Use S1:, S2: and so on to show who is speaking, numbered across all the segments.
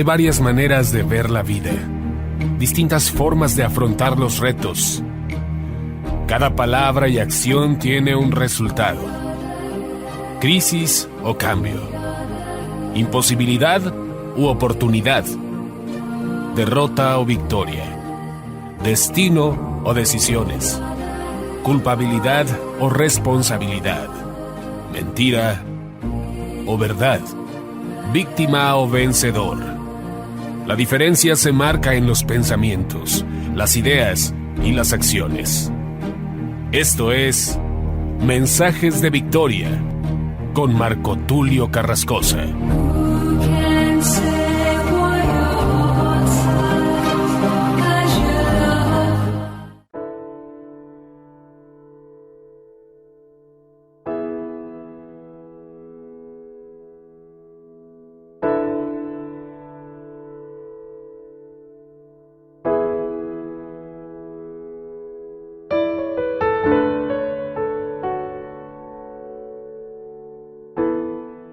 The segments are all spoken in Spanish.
S1: Hay varias maneras de ver la vida, distintas formas de afrontar los retos. Cada palabra y acción tiene un resultado. Crisis o cambio. Imposibilidad u oportunidad. Derrota o victoria. Destino o decisiones. Culpabilidad o responsabilidad. Mentira o verdad. Víctima o vencedor. La diferencia se marca en los pensamientos, las ideas y las acciones. Esto es Mensajes de Victoria con Marco Tulio Carrascosa.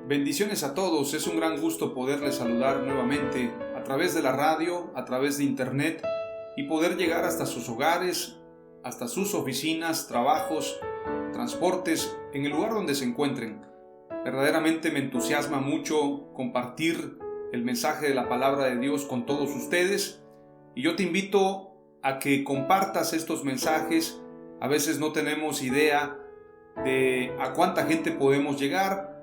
S2: Bendiciones a todos, es un gran gusto poderles saludar nuevamente a través de la radio, a través de internet y poder llegar hasta sus hogares, hasta sus oficinas, trabajos, transportes, en el lugar donde se encuentren. Verdaderamente me entusiasma mucho compartir el mensaje de la palabra de Dios con todos ustedes y yo te invito a que compartas estos mensajes. A veces no tenemos idea de a cuánta gente podemos llegar.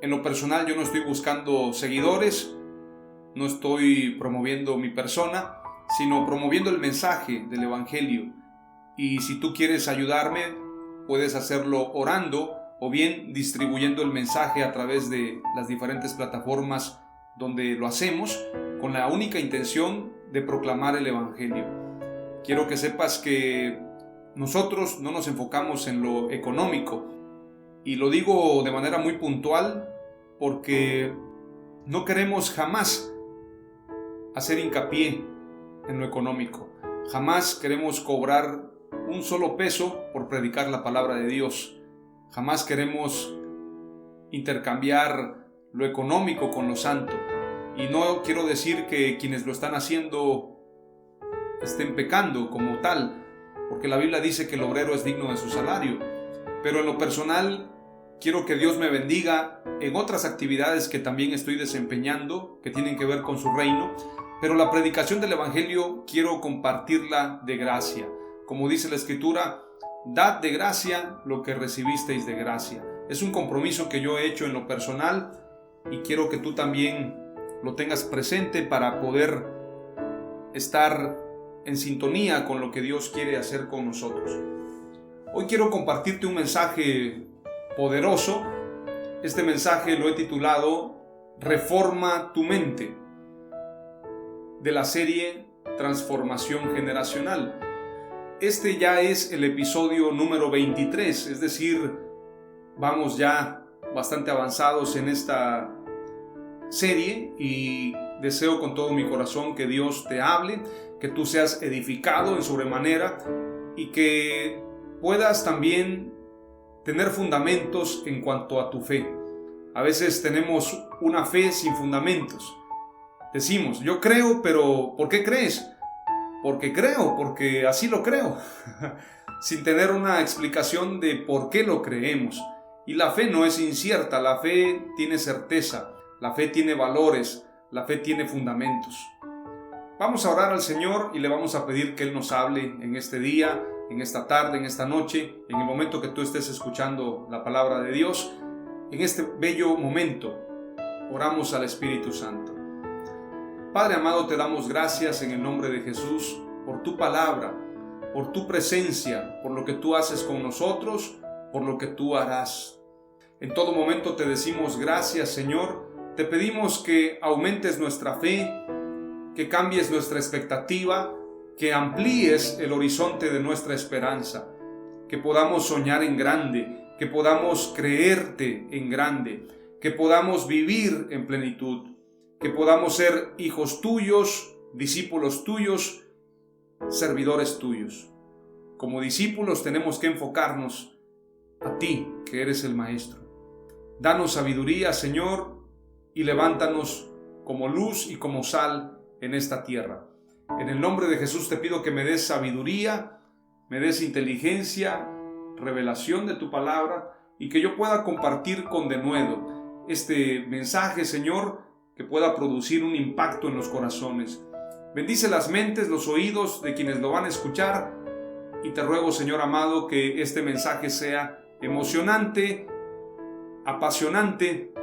S2: En lo personal yo no estoy buscando seguidores, no estoy promoviendo mi persona, sino promoviendo el mensaje del Evangelio. Y si tú quieres ayudarme, puedes hacerlo orando o bien distribuyendo el mensaje a través de las diferentes plataformas donde lo hacemos, con la única intención de proclamar el Evangelio. Quiero que sepas que nosotros no nos enfocamos en lo económico. Y lo digo de manera muy puntual porque no queremos jamás hacer hincapié en lo económico. Jamás queremos cobrar un solo peso por predicar la palabra de Dios. Jamás queremos intercambiar lo económico con lo santo. Y no quiero decir que quienes lo están haciendo estén pecando como tal, porque la Biblia dice que el obrero es digno de su salario. Pero en lo personal, quiero que Dios me bendiga en otras actividades que también estoy desempeñando, que tienen que ver con su reino, pero la predicación del Evangelio quiero compartirla de gracia. Como dice la Escritura, dad de gracia lo que recibisteis de gracia. Es un compromiso que yo he hecho en lo personal y quiero que tú también lo tengas presente para poder estar en sintonía con lo que Dios quiere hacer con nosotros. Hoy quiero compartirte un mensaje poderoso. Este mensaje lo he titulado Reforma tu mente, de la serie Transformación Generacional. Este ya es el episodio número 23, es decir, vamos ya bastante avanzados en esta serie y deseo con todo mi corazón que Dios te hable, que tú seas edificado en sobremanera y que puedas también tener fundamentos en cuanto a tu fe. A veces tenemos una fe sin fundamentos. Decimos, yo creo, pero ¿por qué crees? Porque creo, porque así lo creo. Sin tener una explicación de por qué lo creemos. Y la fe no es incierta, la fe tiene certeza, la fe tiene valores, la fe tiene fundamentos. Vamos a orar al Señor y le vamos a pedir que Él nos hable en este día, en esta tarde, en esta noche, en el momento que tú estés escuchando la palabra de Dios. En este bello momento, oramos al Espíritu Santo. Padre amado, te damos gracias en el nombre de Jesús por tu palabra, por tu presencia, por lo que tú haces con nosotros, por lo que tú harás. En todo momento te decimos gracias, Señor. Te pedimos que aumentes nuestra fe, que cambies nuestra expectativa, que amplíes el horizonte de nuestra esperanza, que podamos soñar en grande, que podamos creerte en grande, que podamos vivir en plenitud, que podamos ser hijos tuyos, discípulos tuyos, servidores tuyos. Como discípulos tenemos que enfocarnos a ti, que eres el Maestro. Danos sabiduría, Señor, y levántanos como luz y como sal en esta tierra. En el nombre de Jesús te pido que me des sabiduría, me des inteligencia, revelación de tu palabra y que yo pueda compartir con denuedo este mensaje, Señor, que pueda producir un impacto en los corazones. Bendice las mentes, los oídos de quienes lo van a escuchar y te ruego, Señor amado, que este mensaje sea emocionante, apasionante,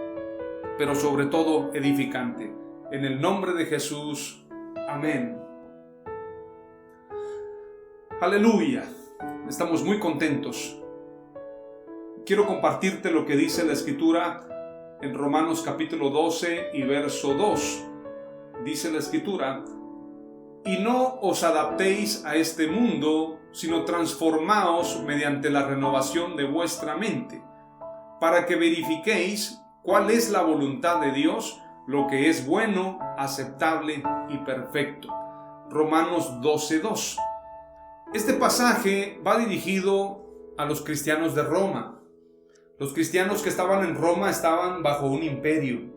S2: pero sobre todo edificante. En el nombre de Jesús, amén. Aleluya, estamos muy contentos. Quiero compartirte lo que dice la Escritura en Romanos capítulo 12 y verso 2. Dice la Escritura: y no os adaptéis a este mundo, sino transformaos mediante la renovación de vuestra mente, para que verifiquéis cuál es la voluntad de Dios, lo que es bueno, aceptable y perfecto. Romanos 12:2. Este pasaje va dirigido a los cristianos de Roma. Los cristianos que estaban en Roma estaban bajo un imperio.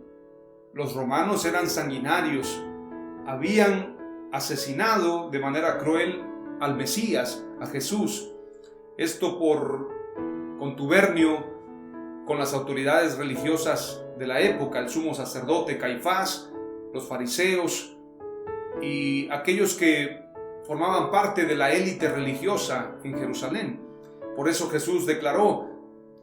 S2: Los romanos eran sanguinarios. Habían asesinado de manera cruel al Mesías, a Jesús. Esto por contubernio con las autoridades religiosas de la época, el sumo sacerdote Caifás, los fariseos y aquellos que formaban parte de la élite religiosa en Jerusalén. Por eso Jesús declaró: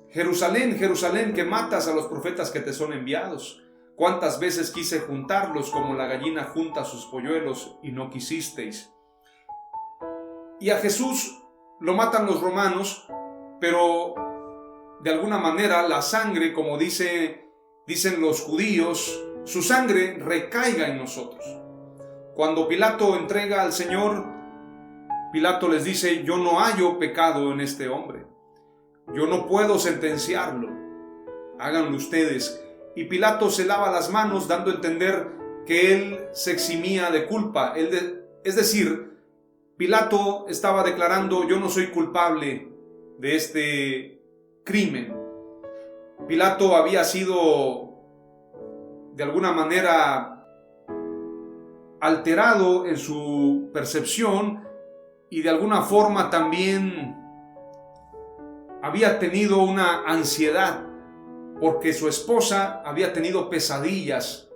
S2: Jerusalén, Jerusalén, que matas a los profetas que te son enviados. ¿Cuántas veces quise juntarlos como la gallina junta sus polluelos y no quisisteis? Y a Jesús lo matan los romanos, pero de alguna manera la sangre, como dicen los judíos, su sangre recaiga en nosotros. Cuando Pilato entrega al Señor, Pilato les dice: yo no hallo pecado en este hombre. Yo no puedo sentenciarlo. Háganlo ustedes. Y Pilato se lava las manos, dando a entender que él se eximía de culpa. Es decir, Pilato estaba declarando: yo no soy culpable de este crimen. Pilato había sido de alguna manera alterado en su percepción y de alguna forma también había tenido una ansiedad porque su esposa había tenido pesadillas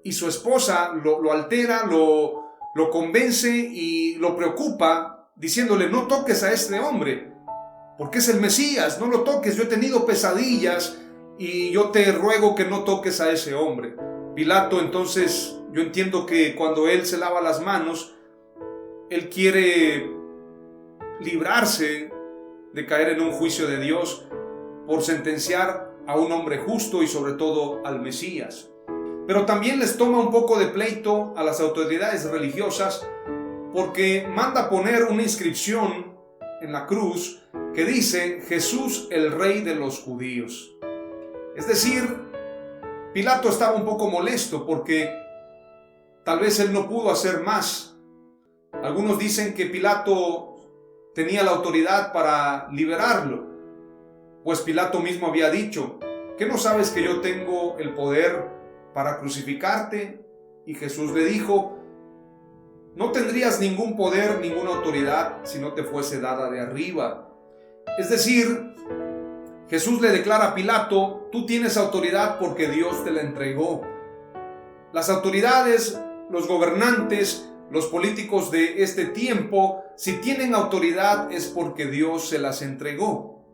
S2: y su esposa lo altera, lo convence y lo preocupa diciéndole: no toques a este hombre porque es el Mesías, no lo toques, yo he tenido pesadillas y yo te ruego que no toques a ese hombre. Pilato, entonces, yo entiendo que cuando él se lava las manos, él quiere librarse de caer en un juicio de Dios por sentenciar a un hombre justo y sobre todo al Mesías. Pero también les toma un poco de pleito a las autoridades religiosas porque manda poner una inscripción en la cruz que dice: Jesús, el Rey de los Judíos. Es decir, Pilato estaba un poco molesto porque tal vez él no pudo hacer más. Algunos dicen que Pilato tenía la autoridad para liberarlo, pues Pilato mismo había dicho: ¿qué no sabes que yo tengo el poder para crucificarte? Y Jesús le dijo: no tendrías ningún poder, ninguna autoridad si no te fuese dada de arriba. Es decir, Jesús le declara a Pilato: tú tienes autoridad porque Dios te la entregó. Las autoridades, los gobernantes, los políticos de este tiempo, si tienen autoridad es porque Dios se las entregó.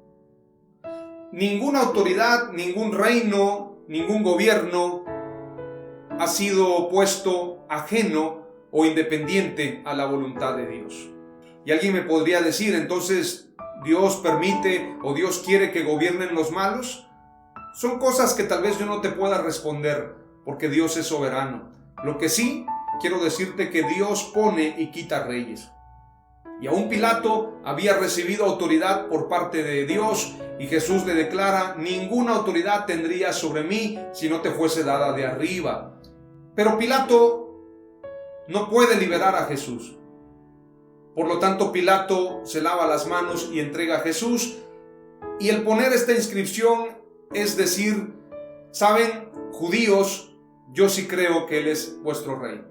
S2: Ninguna autoridad, ningún reino, ningún gobierno ha sido puesto ajeno o independiente a la voluntad de Dios. Y alguien me podría decir: entonces, ¿Dios permite o Dios quiere que gobiernen los malos? Son cosas que tal vez yo no te pueda responder porque Dios es soberano. Lo que sí quiero decirte que Dios pone y quita reyes. Y aún Pilato había recibido autoridad por parte de Dios y Jesús le declara: ninguna autoridad tendrías sobre mí si no te fuese dada de arriba. Pero Pilato no puede liberar a Jesús. Por lo tanto, Pilato se lava las manos y entrega a Jesús. Y el poner esta inscripción es decir: saben, judíos, yo sí creo que Él es vuestro rey.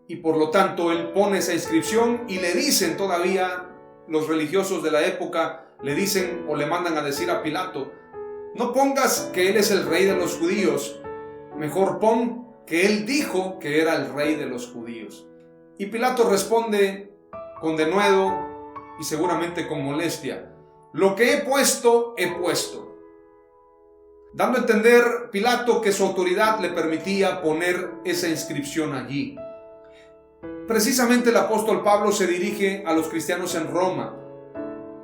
S2: Y por lo tanto Él pone esa inscripción y le dicen todavía, los religiosos de la época, le dicen o le mandan a decir a Pilato, no pongas que Él es el rey de los judíos, mejor pon que Él dijo que era el rey de los judíos. Y Pilato responde con denuedo y seguramente con molestia, lo que he puesto, dando a entender Pilato que su autoridad le permitía poner esa inscripción allí. Precisamente el apóstol Pablo se dirige a los cristianos en Roma,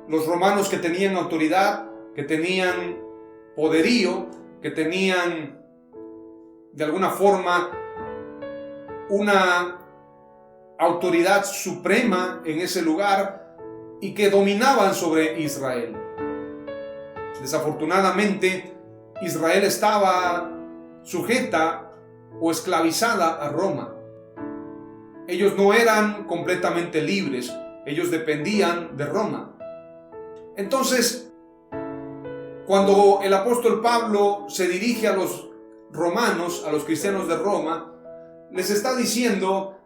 S2: los romanos que tenían autoridad, que tenían poderío, que tenían de alguna forma una autoridad suprema en ese lugar y que dominaban sobre Israel. Desafortunadamente, Israel estaba sujeta o esclavizada a Roma. Ellos no eran completamente libres, ellos dependían de Roma. Entonces, cuando el apóstol Pablo se dirige a los romanos, a los cristianos de Roma, les está diciendo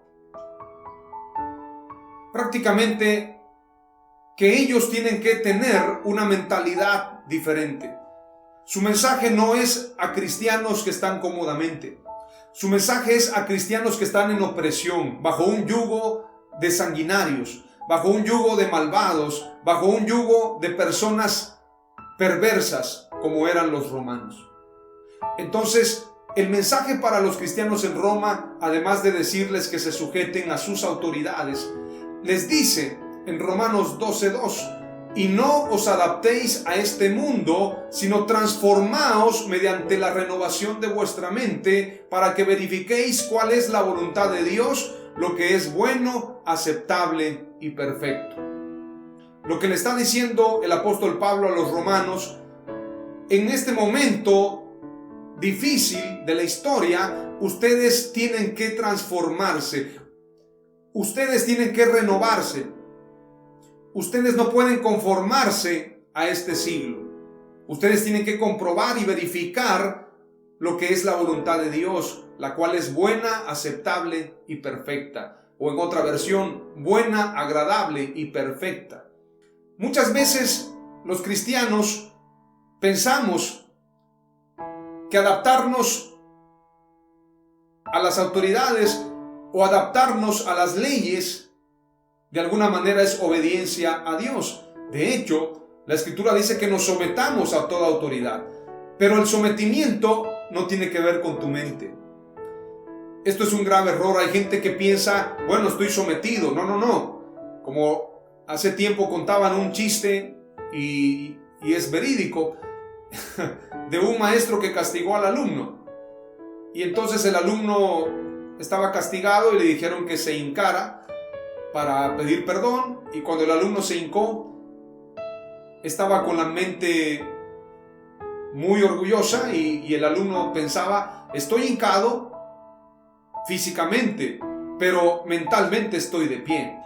S2: prácticamente que ellos tienen que tener una mentalidad diferente. Su mensaje no es a cristianos que están cómodamente. Su mensaje es a cristianos que están en opresión, bajo un yugo de sanguinarios, bajo un yugo de malvados, bajo un yugo de personas perversas como eran los romanos. Entonces, el mensaje para los cristianos en Roma, además de decirles que se sujeten a sus autoridades, les dice en Romanos 12:2, y no os adaptéis a este mundo, sino transformaos mediante la renovación de vuestra mente, para que verifiquéis cuál es la voluntad de Dios, lo que es bueno, aceptable y perfecto. Lo que le está diciendo el apóstol Pablo a los romanos, en este momento difícil de la historia, ustedes tienen que transformarse, ustedes tienen que renovarse. Ustedes no pueden conformarse a este siglo. Ustedes tienen que comprobar y verificar lo que es la voluntad de Dios, la cual es buena, aceptable y perfecta. O en otra versión, buena, agradable y perfecta. Muchas veces los cristianos pensamos que adaptarnos a las autoridades o adaptarnos a las leyes de alguna manera es obediencia a Dios. De hecho, la Escritura dice que nos sometamos a toda autoridad. Pero el sometimiento no tiene que ver con tu mente. Esto es un grave error. Hay gente que piensa, bueno, estoy sometido. No. Como hace tiempo contaban un chiste, y es verídico, de un maestro que castigó al alumno. Y entonces el alumno estaba castigado y le dijeron que se hincara para pedir perdón, y cuando el alumno se hincó, estaba con la mente muy orgullosa y el alumno pensaba, estoy hincado físicamente, pero mentalmente estoy de pie.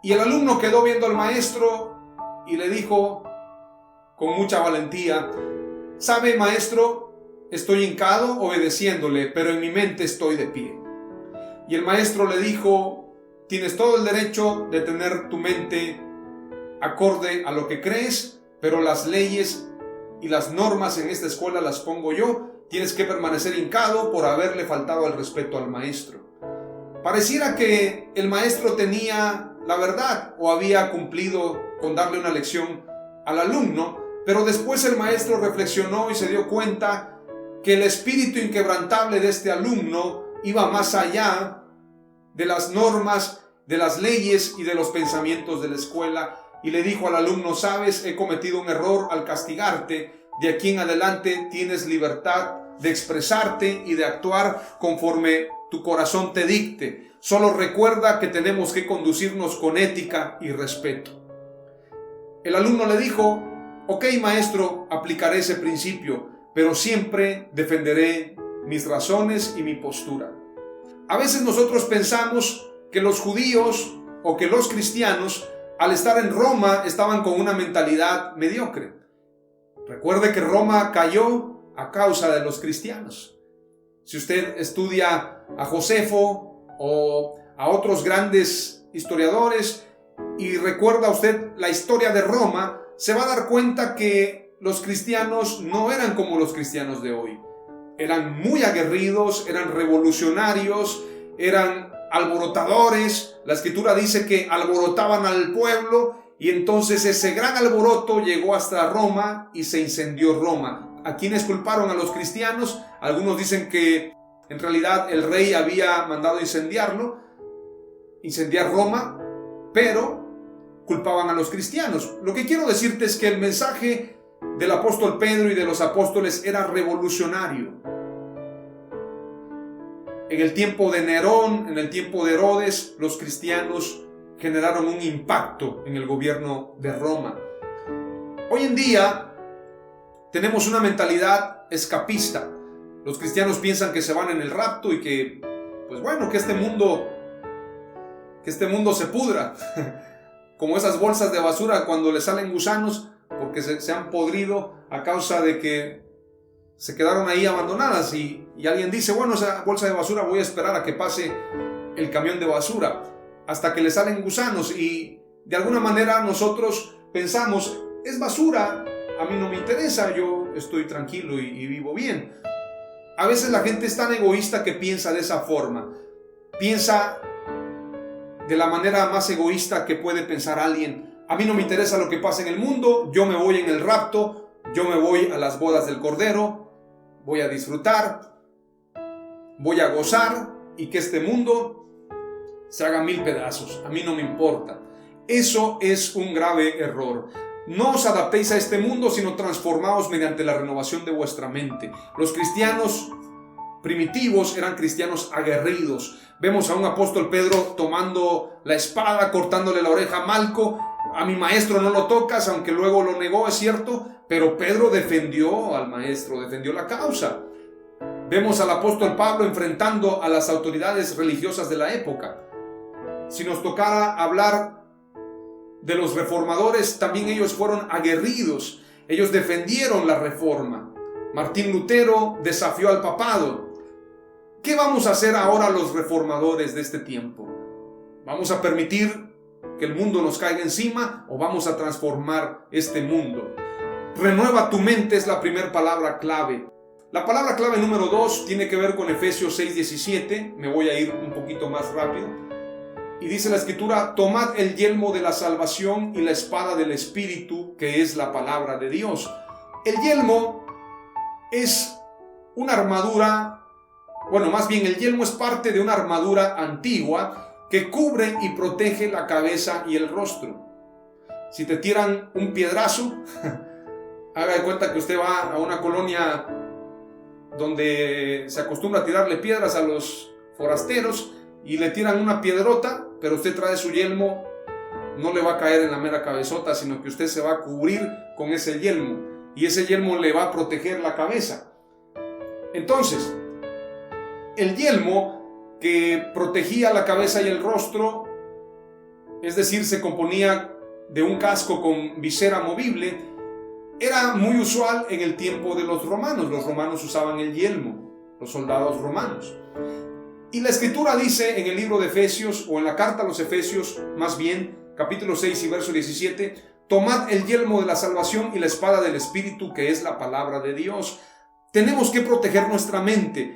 S2: Y el alumno quedó viendo al maestro y le dijo con mucha valentía, ¿sabe, maestro? Estoy hincado obedeciéndole, pero en mi mente estoy de pie. Y el maestro le dijo, tienes todo el derecho de tener tu mente acorde a lo que crees, pero las leyes y las normas en esta escuela las pongo yo. Tienes que permanecer hincado por haberle faltado al respeto al maestro. Pareciera que el maestro tenía la verdad o había cumplido con darle una lección al alumno, pero después el maestro reflexionó y se dio cuenta que el espíritu inquebrantable de este alumno iba más allá de las normas, de las leyes y de los pensamientos de la escuela, y le dijo al alumno, sabes, he cometido un error al castigarte, de aquí en adelante tienes libertad de expresarte y de actuar conforme tu corazón te dicte, solo recuerda que tenemos que conducirnos con ética y respeto. El alumno le dijo, ok maestro, aplicaré ese principio, pero siempre defenderé mis razones y mi postura. A veces nosotros pensamos que los judíos o que los cristianos al estar en Roma estaban con una mentalidad mediocre. Recuerde que Roma cayó a causa de los cristianos. Si usted estudia a Josefo o a otros grandes historiadores y recuerda usted la historia de Roma, se va a dar cuenta que los cristianos no eran como los cristianos de hoy. Eran muy aguerridos, eran revolucionarios, eran alborotadores. La Escritura dice que alborotaban al pueblo y entonces ese gran alboroto llegó hasta Roma y se incendió Roma. ¿A quiénes culparon? A los cristianos. Algunos dicen que en realidad el rey había mandado incendiar Roma, pero culpaban a los cristianos. Lo que quiero decirte es que el mensaje del apóstol Pedro y de los apóstoles era revolucionario. En el tiempo de Nerón, en el tiempo de Herodes, los cristianos generaron un impacto en el gobierno de Roma. Hoy en día tenemos una mentalidad escapista. Los cristianos piensan que se van en el rapto y que, pues bueno, que este mundo se pudra. Como esas bolsas de basura cuando le salen gusanos porque se han podrido a causa de que se quedaron ahí abandonadas y alguien dice, bueno, esa bolsa de basura voy a esperar a que pase el camión de basura hasta que le salen gusanos, y de alguna manera nosotros pensamos, es basura, a mí no me interesa, yo estoy tranquilo y vivo bien. A veces la gente es tan egoísta que piensa de esa forma, piensa de la manera más egoísta que puede pensar alguien. A mí no me interesa lo que pasa en el mundo, yo me voy en el rapto, yo me voy a las bodas del Cordero, voy a disfrutar, voy a gozar y que este mundo se haga 1000 pedazos, a mí no me importa. Eso es un grave error. No os adaptéis a este mundo, sino transformaos mediante la renovación de vuestra mente. Los cristianos primitivos eran cristianos aguerridos. Vemos a un apóstol Pedro tomando la espada, cortándole la oreja a Malco. A mi maestro no lo tocas, aunque luego lo negó, es cierto, pero Pedro defendió al maestro, defendió la causa. Vemos al apóstol Pablo enfrentando a las autoridades religiosas de la época. Si nos tocara hablar de los reformadores, también ellos fueron aguerridos. Ellos defendieron la reforma. Martín Lutero desafió al papado. ¿Qué vamos a hacer ahora los reformadores de este tiempo? ¿Vamos a permitir que el mundo nos caiga encima o vamos a transformar este mundo? Renueva tu mente es la primera palabra clave. La palabra clave número 2 tiene que ver con Efesios 6:17. Me voy a ir un poquito más rápido. Y dice la Escritura, tomad el yelmo de la salvación y la espada del Espíritu, que es la palabra de Dios. El yelmo es una armadura, bueno, más bien el yelmo es parte de una armadura antigua que cubre y protege la cabeza y el rostro. Si te tiran un piedrazo, haga de cuenta que usted va a una colonia donde se acostumbra a tirarle piedras a los forasteros y le tiran una piedrota, pero usted trae su yelmo, no le va a caer en la mera cabezota, sino que usted se va a cubrir con ese yelmo y ese yelmo le va a proteger la cabeza. Entonces, el yelmo que protegía la cabeza y el rostro, es decir, se componía de un casco con visera movible, era muy usual en el tiempo de los romanos. Los romanos usaban el yelmo, los soldados romanos. Y la Escritura dice en el libro de Efesios, o en la carta a los Efesios, más bien, capítulo 6 y verso 17, tomad el yelmo de la salvación y la espada del Espíritu, que es la palabra de Dios. Tenemos que proteger nuestra mente.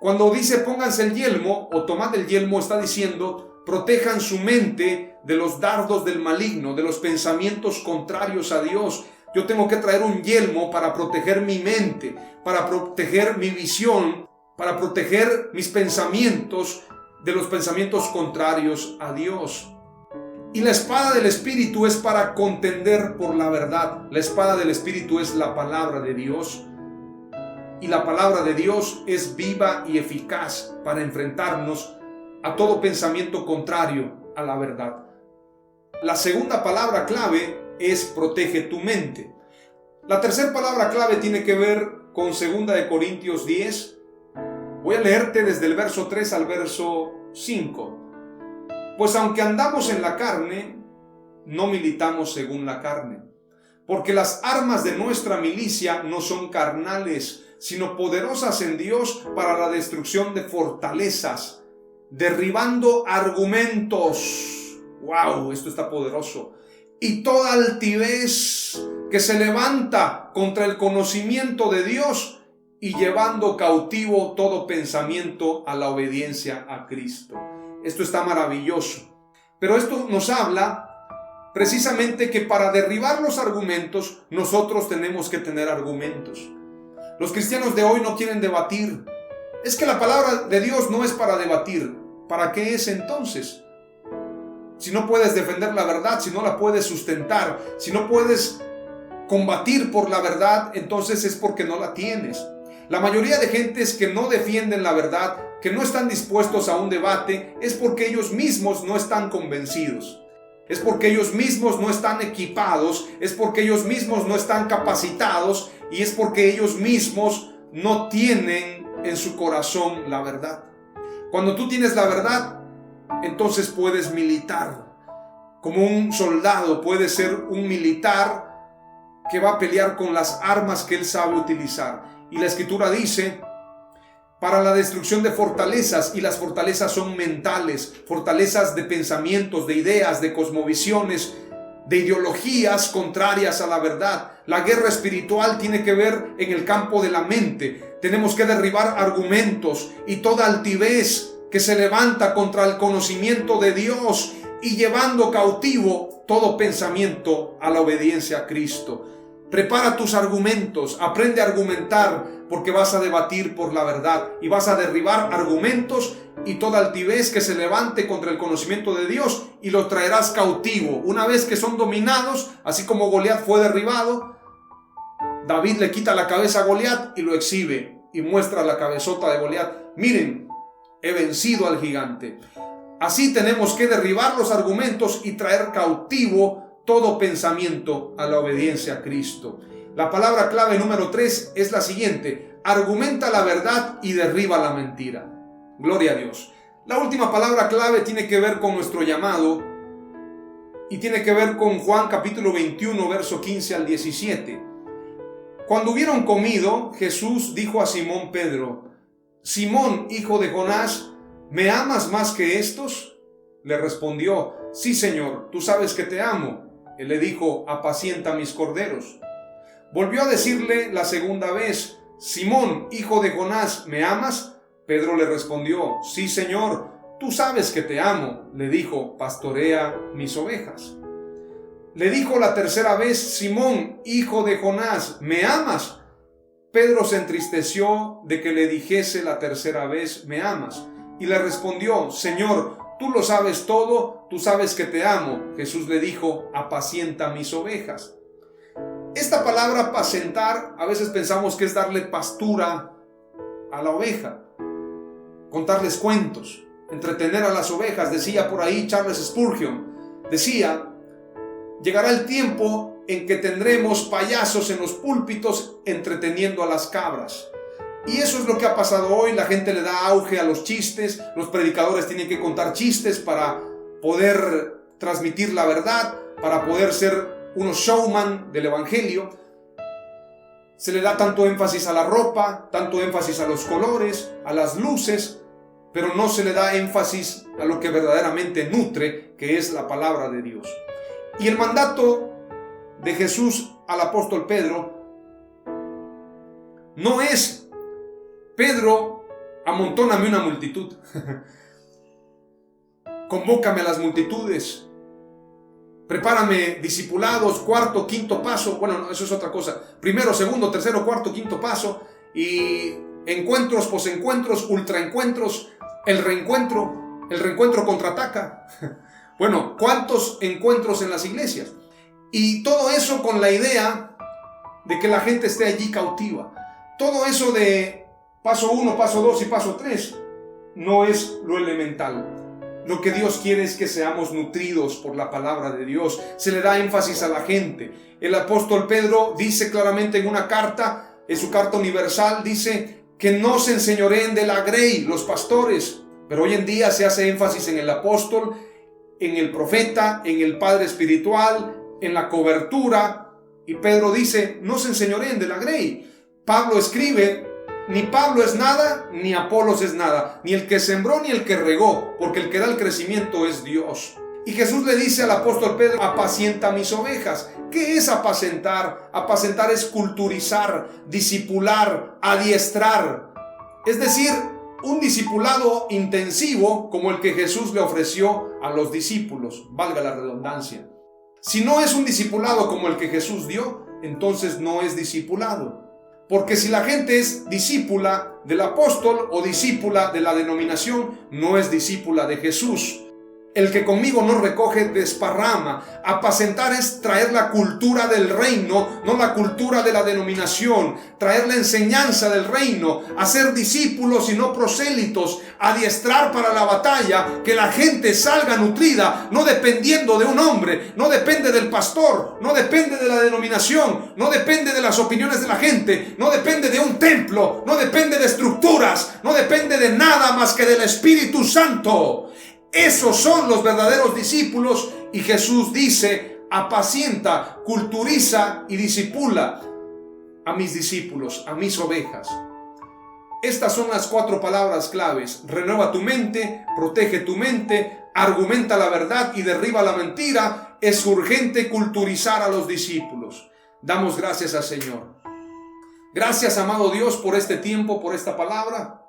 S2: Cuando dice pónganse el yelmo o tomad el yelmo, está diciendo protejan su mente de los dardos del maligno, de los pensamientos contrarios a Dios. Yo tengo que traer un yelmo para proteger mi mente, para proteger mi visión, para proteger mis pensamientos de los pensamientos contrarios a Dios. Y la espada del Espíritu es para contender por la verdad. La espada del Espíritu es la palabra de Dios. Y la palabra de Dios es viva y eficaz para enfrentarnos a todo pensamiento contrario a la verdad. La segunda palabra clave es protege tu mente. La tercera palabra clave tiene que ver con 2 Corintios 10. Voy a leerte desde el verso 3 al verso 5. Pues aunque andamos en la carne, no militamos según la carne. Porque las armas de nuestra milicia no son carnales, sino poderosas en Dios para la destrucción de fortalezas, derribando argumentos. ¡Wow! Esto está poderoso. Y toda altivez que se levanta contra el conocimiento de Dios, y llevando cautivo todo pensamiento a la obediencia a Cristo. Esto está maravilloso. Pero esto nos habla precisamente que para derribar los argumentos, nosotros tenemos que tener argumentos. Los cristianos de hoy no quieren debatir. Es que la palabra de Dios no es para debatir. ¿Para qué es entonces? Si no puedes defender la verdad, si no la puedes sustentar, si no puedes combatir por la verdad, entonces es porque no la tienes. La mayoría de gentes que no defienden la verdad, que no están dispuestos a un debate, es porque ellos mismos no están convencidos. Es porque ellos mismos no están equipados, es porque ellos mismos no están capacitados y es porque ellos mismos no tienen en su corazón la verdad. Cuando tú tienes la verdad, entonces puedes militar. Como un soldado puede ser un militar que va a pelear con las armas que él sabe utilizar. Y la Escritura dice, para la destrucción de fortalezas, y las fortalezas son mentales, fortalezas de pensamientos, de ideas, de cosmovisiones, de ideologías contrarias a la verdad. La guerra espiritual tiene que ver en el campo de la mente. Tenemos que derribar argumentos y toda altivez que se levanta contra el conocimiento de Dios y llevando cautivo todo pensamiento a la obediencia a Cristo. Prepara tus argumentos, aprende a argumentar porque vas a debatir por la verdad y vas a derribar argumentos y toda altivez que se levante contra el conocimiento de Dios y lo traerás cautivo. Una vez que son dominados, así como Goliat fue derribado, David le quita la cabeza a Goliat y lo exhibe y muestra la cabezota de Goliat. Miren, he vencido al gigante. Así tenemos que derribar los argumentos y traer cautivo todo pensamiento a la obediencia a Cristo. La palabra clave número 3 es la siguiente: argumenta la verdad y derriba la mentira. Gloria a Dios. La última palabra clave tiene que ver con nuestro llamado y tiene que ver con Juan capítulo 21, verso 15 al 17. Cuando hubieron comido, Jesús dijo a Simón Pedro: Simón, hijo de Jonás, ¿me amas más que estos? Le respondió: Sí, Señor, tú sabes que te amo. Él le dijo: apacienta mis corderos. Volvió a decirle la segunda vez: Simón, hijo de Jonás, ¿me amas? Pedro le respondió: Sí, Señor, tú sabes que te amo. Le dijo: pastorea mis ovejas. Le dijo la tercera vez: Simón, hijo de Jonás, ¿me amas? Pedro se entristeció de que le dijese la tercera vez: ¿me amas? Y le respondió: Señor, tú lo sabes todo, tú sabes que te amo. Jesús le dijo: apacienta mis ovejas. Esta palabra apacentar, a veces pensamos que es darle pastura a la oveja, contarles cuentos, entretener a las ovejas. Decía por ahí Charles Spurgeon, decía: llegará el tiempo en que tendremos payasos en los púlpitos entreteniendo a las cabras. Y eso es lo que ha pasado hoy. La gente le da auge a los chistes. Los predicadores tienen que contar chistes para poder transmitir la verdad, para poder ser unos showman del evangelio. Se le da tanto énfasis a la ropa, tanto énfasis a los colores, a las luces, pero no se le da énfasis a lo que verdaderamente nutre, que es la palabra de Dios. Y el mandato de Jesús al apóstol Pedro no es: Pedro, amontóname una multitud. Convócame a las multitudes. Prepárame discipulados, cuarto, quinto paso. Bueno, no, eso es otra cosa. Primero, segundo, tercero, cuarto, quinto paso. Y encuentros, posencuentros, ultraencuentros. El reencuentro contraataca. Bueno, ¿cuántos encuentros en las iglesias? Y todo eso con la idea de que la gente esté allí cautiva. Todo eso de paso 1, paso 2 y paso 3 no es lo elemental. Lo que Dios quiere es que seamos nutridos por la palabra de Dios. Se le da énfasis a la gente. El apóstol Pedro dice claramente en una carta, en su carta universal, dice que no se enseñoreen de la grey, los pastores. Pero hoy en día se hace énfasis en el apóstol, en el profeta, en el padre espiritual, en la cobertura. Y Pedro dice: no se enseñoreen de la grey. Pablo escribe Ni Pablo es nada, ni Apolos es nada, ni el que sembró ni el que regó, porque el que da el crecimiento es Dios. Y Jesús le dice al apóstol Pedro: apacienta mis ovejas. ¿Qué es apacentar? Apacentar es culturizar, discipular, adiestrar. Es decir, un discipulado intensivo como el que Jesús le ofreció a los discípulos, valga la redundancia. Si no es un discipulado como el que Jesús dio, entonces no es discipulado. Porque si la gente es discípula del apóstol o discípula de la denominación, no es discípula de Jesús. El que conmigo no recoge, desparrama. Apacentar es traer la cultura del reino, no la cultura de la denominación. Traer la enseñanza del reino. Hacer discípulos y no prosélitos. Adiestrar para la batalla. Que la gente salga nutrida, no dependiendo de un hombre. No depende del pastor. No depende de la denominación. No depende de las opiniones de la gente. No depende de un templo. No depende de estructuras. No depende de nada más que del Espíritu Santo. Esos son los verdaderos discípulos, y Jesús dice: apacienta, culturiza y discipula a mis discípulos, a mis ovejas. Estas son las 4 palabras claves: renueva tu mente, protege tu mente, argumenta la verdad y derriba la mentira. Es urgente culturizar a los discípulos. Damos gracias al Señor. Gracias, amado Dios, por este tiempo, por esta palabra.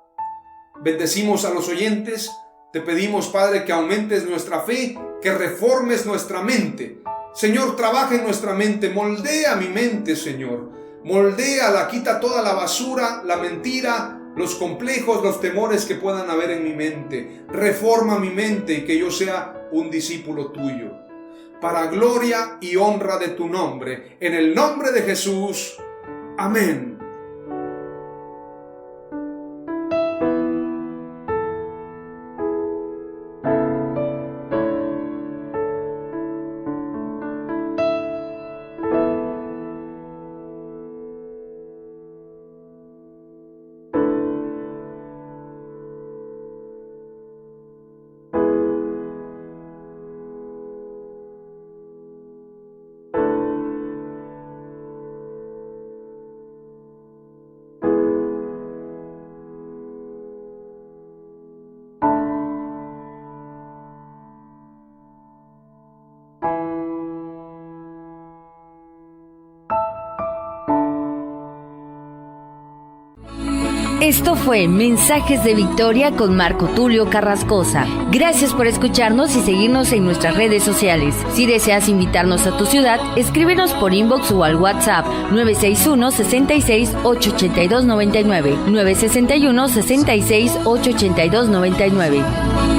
S2: Bendecimos a los oyentes. Te pedimos, Padre, que aumentes nuestra fe, que reformes nuestra mente. Señor, trabaja en nuestra mente, moldea mi mente, Señor. Moldéala, quita toda la basura, la mentira, los complejos, los temores que puedan haber en mi mente. Reforma mi mente y que yo sea un discípulo tuyo. Para gloria y honra de tu nombre. En el nombre de Jesús. Amén.
S3: Esto fue Mensajes de Victoria con Marco Tulio Carrascosa. Gracias por escucharnos y seguirnos en nuestras redes sociales. Si deseas invitarnos a tu ciudad, escríbenos por inbox o al WhatsApp 961-66-882-99, 961-66-882-99.